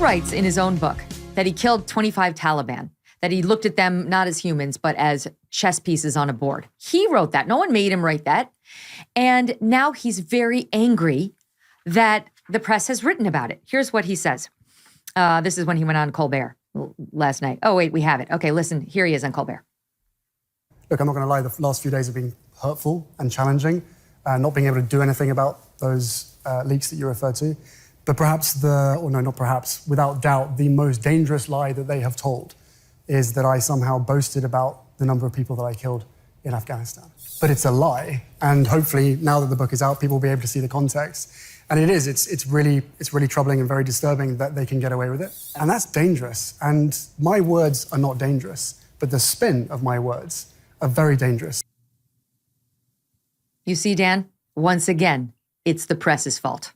writes in his own book that he killed 25 Taliban, that he looked at them not as humans, but as chess pieces on a board. He wrote that. No one made him write that. And now he's very angry that the press has written about it. Here's what he says. This is when he went on Colbert last night. Oh, wait, we have it. Okay, listen, here he is on Colbert. Look, I'm not going to lie, the last few days have been hurtful and challenging, not being able to do anything about those leaks that you referred to. But perhaps not perhaps, without doubt, the most dangerous lie that they have told is that I somehow boasted about the number of people that I killed in Afghanistan. But it's a lie, and hopefully now that the book is out, people will be able to see the context. And it's really troubling and very disturbing that they can get away with it. And that's dangerous. And my words are not dangerous, but the spin of my words are very dangerous. You see, Dan, once again, it's the press's fault.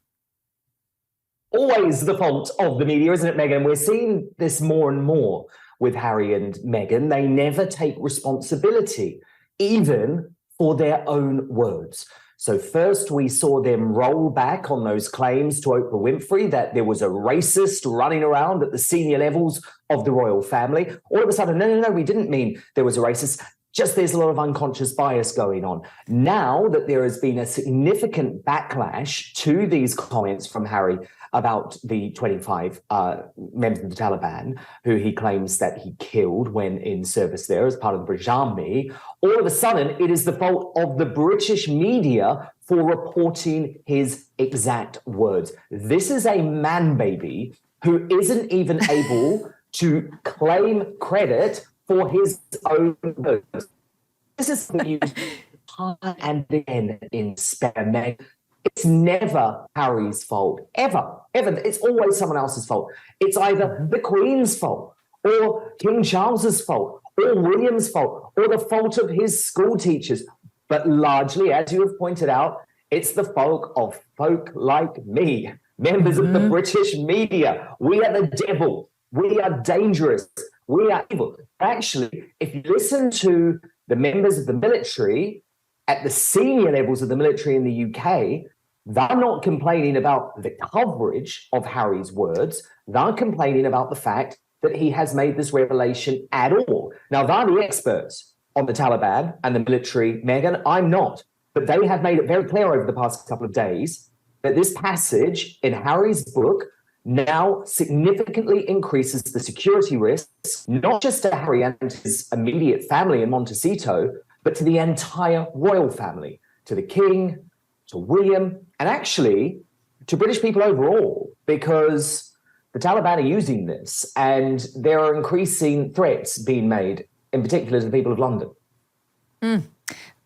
Always the fault of the media, isn't it, Meghan? We're seeing this more and more with Harry and Meghan. They never take responsibility, even for their own words. So first we saw them roll back on those claims to Oprah Winfrey that there was a racist running around at the senior levels of the royal family. All of a sudden, no, we didn't mean there was a racist. Just there's a lot of unconscious bias going on. Now that there has been a significant backlash to these comments from Harry about the 25 members of the Taliban, who he claims that he killed when in service there as part of the British Army, all of a sudden it is the fault of the British media for reporting his exact words. This is a man baby who isn't even able to claim credit for his own words. This is something you time and again in spare. It's never Harry's fault, ever. It's always someone else's fault. It's either the Queen's fault or King Charles's fault or William's fault or the fault of his school teachers. But largely, as you have pointed out, it's the fault of folk like me, members of the British media. We are the devil. We are dangerous. We are evil. Actually, if you listen to the members of the military at the senior levels of the military in the UK, they're not complaining about the coverage of Harry's words. They're complaining about the fact that he has made this revelation at all. Now, they're the experts on the Taliban and the military, Meghan. I'm not. But they have made it very clear over the past couple of days that this passage in Harry's book now significantly increases the security risks, not just to Harry and his immediate family in Montecito, but to the entire royal family, to the King, to William, and actually to British people overall, because the Taliban are using this and there are increasing threats being made, in particular to the people of London.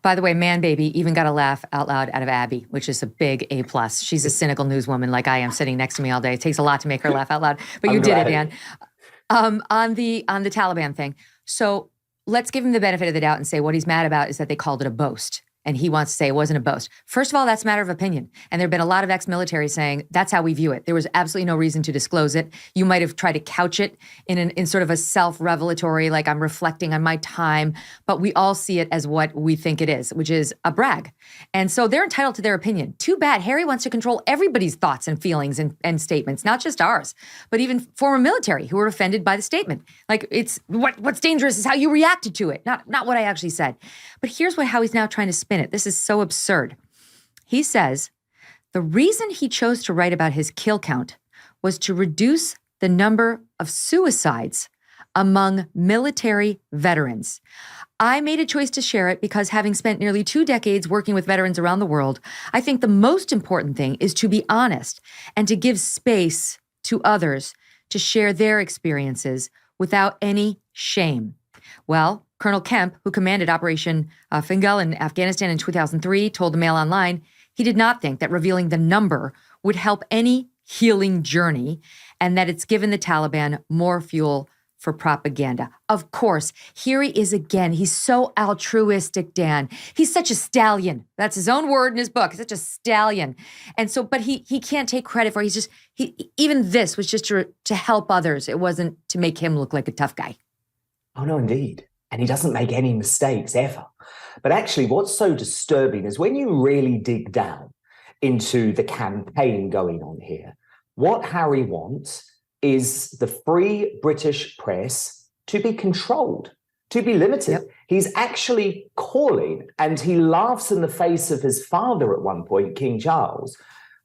By the way, man baby even got a laugh out loud out of Abby, which is a big A+. She's a cynical newswoman like I am, sitting next to me all day. It takes a lot to make her laugh out loud, but you did it, Dan. On the Taliban thing. So let's give him the benefit of the doubt and say what he's mad about is that they called it a boast. And he wants to say it wasn't a boast. First of all, that's a matter of opinion. And there have been a lot of ex-military saying that's how we view it. There was absolutely no reason to disclose it. You might have tried to couch it in sort of a self-revelatory, like I'm reflecting on my time, but we all see it as what we think it is, which is a brag. And so they're entitled to their opinion. Too bad Harry wants to control everybody's thoughts and feelings and statements, not just ours, but even former military who were offended by the statement. Like it's what's dangerous is how you reacted to it, not what I actually said. But here's how he's now trying to spin it. This is so absurd. He says the reason he chose to write about his kill count was to reduce the number of suicides among military veterans. I made a choice to share it because having spent nearly 2 decades working with veterans around the world, I think the most important thing is to be honest and to give space to others to share their experiences without any shame. Well, Colonel Kemp, who commanded Operation Fingal in Afghanistan in 2003, told the Mail Online he did not think that revealing the number would help any healing journey and that it's given the Taliban more fuel for propaganda. Of course, here he is again. He's so altruistic, Dan. He's such a stallion. That's his own word in his book. He's such a stallion. And so, but he can't take credit for it. Even this was just to help others. It wasn't to make him look like a tough guy. Oh, no, indeed. And he doesn't make any mistakes ever. But actually, what's so disturbing is when you really dig down into the campaign going on here, what Harry wants is the free British press to be controlled, to be limited. Yep. He's actually calling, and he laughs in the face of his father at one point, King Charles,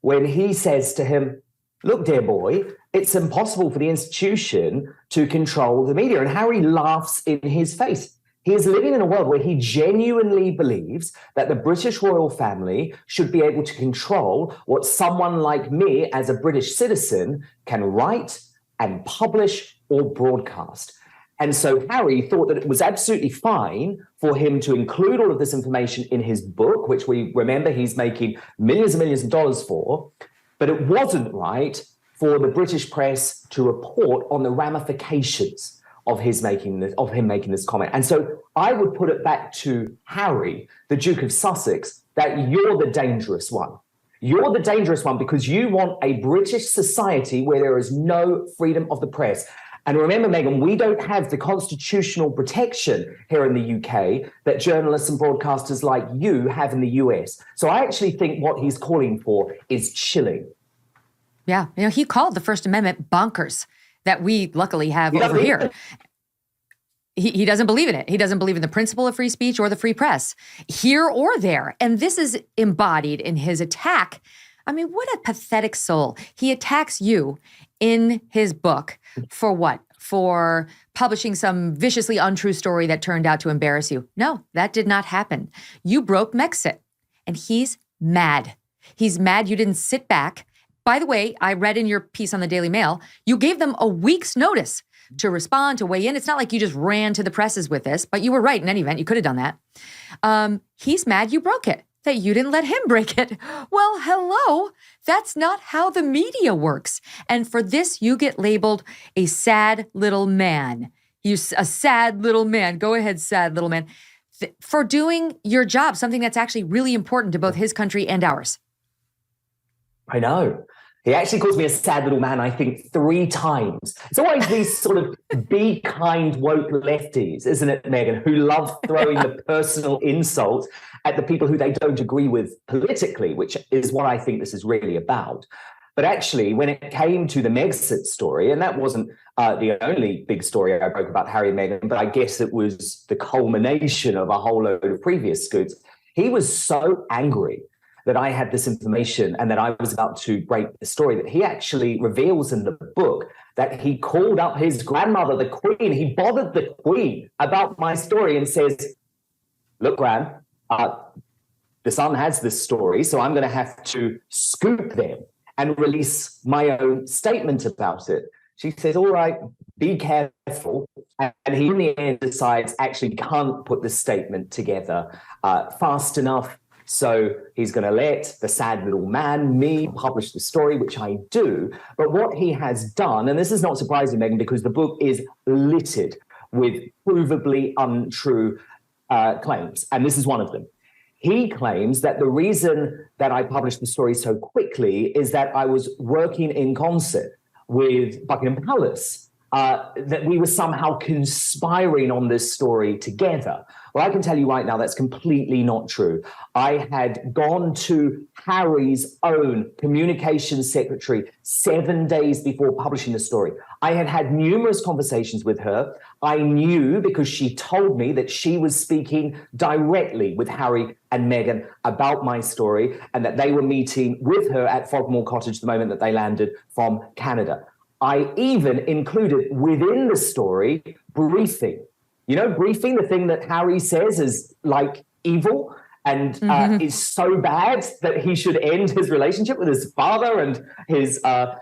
when he says to him, look, dear boy, it's impossible for the institution to control the media. And Harry laughs in his face. He is living in a world where he genuinely believes that the British royal family should be able to control what someone like me as a British citizen can write and publish or broadcast. And so Harry thought that it was absolutely fine for him to include all of this information in his book, which we remember he's making millions and millions of dollars for, but it wasn't right for the British press to report on the ramifications of him making this comment. And so I would put it back to Harry, the Duke of Sussex, that you're the dangerous one. You're the dangerous one because you want a British society where there is no freedom of the press. And remember, Meghan, we don't have the constitutional protection here in the UK that journalists and broadcasters like you have in the US. So I actually think what he's calling for is chilling. Yeah, he called the First Amendment bonkers that we luckily have over here. He doesn't believe in it. He doesn't believe in the principle of free speech or the free press, here or there. And this is embodied in his attack. I mean, what a pathetic soul. He attacks you in his book for what? For publishing some viciously untrue story that turned out to embarrass you. No, that did not happen. You broke Mexit, and he's mad. He's mad you didn't sit back. By the way, I read in your piece on the Daily Mail, you gave them a week's notice to respond, to weigh in. It's not like you just ran to the presses with this, but you were right in any event. You could have done that. He's mad you broke it, that you didn't let him break it. Well, hello. That's not how the media works. And for this, you get labeled a sad little man. A sad little man. Go ahead, sad little man. For doing your job, something that's actually really important to both his country and ours. I know. He actually calls me a sad little man, I think, 3 times. It's always these sort of be kind woke lefties, isn't it, Meghan, who love throwing the personal insults at the people who they don't agree with politically, which is what I think this is really about. But actually, when it came to the Megxit story, and that wasn't the only big story I broke about Harry and Meghan, but I guess it was the culmination of a whole load of previous scoops, he was so angry that I had this information and that I was about to break the story, that he actually reveals in the book that he called up his grandmother, the Queen. He bothered the Queen about my story and says, look, Gran, the Sun has this story, so I'm going to have to scoop them and release my own statement about it. She says, all right, be careful. And he, in the end, decides actually can't put the statement together fast enough. So he's going to let the sad little man, me, publish the story, which I do. But what he has done, and this is not surprising, Meghan, because the book is littered with provably untrue claims, and this is one of them. He claims that the reason that I published the story so quickly is that I was working in concert with Buckingham Palace, that we were somehow conspiring on this story together. Well, I can tell you right now that's completely not true. I had gone to Harry's own communications secretary 7 days before publishing the story. I had had numerous conversations with her. I knew because she told me that she was speaking directly with Harry and Meghan about my story and that they were meeting with her at Frogmore Cottage the moment that they landed from Canada. I even included within the story briefing. You know, briefing, the thing that Harry says is like evil and is so bad that he should end his relationship with his father and his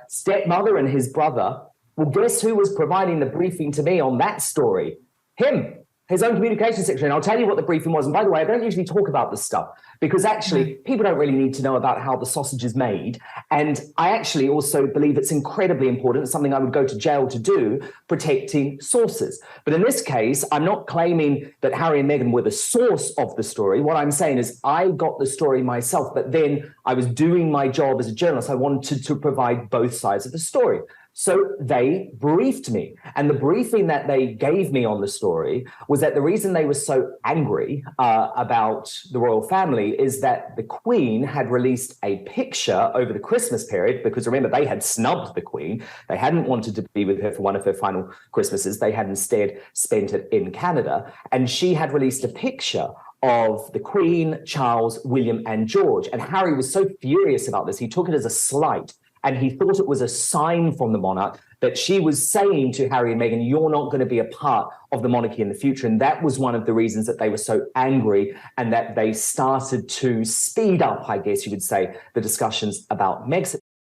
stepmother and his brother. Well, guess who was providing the briefing to me on that story? Him, his own communications secretary. And I'll tell you what the briefing was. And by the way, I don't usually talk about this stuff because actually people don't really need to know about how the sausage is made. And I actually also believe it's incredibly important. It's something I would go to jail to do, protecting sources. But in this case, I'm not claiming that Harry and Meghan were the source of the story. What I'm saying is I got the story myself, but then I was doing my job as a journalist. I wanted to provide both sides of the story. So they briefed me. And the briefing that they gave me on the story was that the reason they were so angry about the royal family is that the Queen had released a picture over the Christmas period, because remember, they had snubbed the Queen. They hadn't wanted to be with her for one of her final Christmases. They had instead spent it in Canada. And she had released a picture of the Queen, Charles, William, and George. And Harry was so furious about this, he took it as a slight. And he thought it was a sign from the monarch that she was saying to Harry and Meghan, you're not going to be a part of the monarchy in the future. And that was one of the reasons that they were so angry and that they started to speed up, I guess you would say, the discussions about Megxit.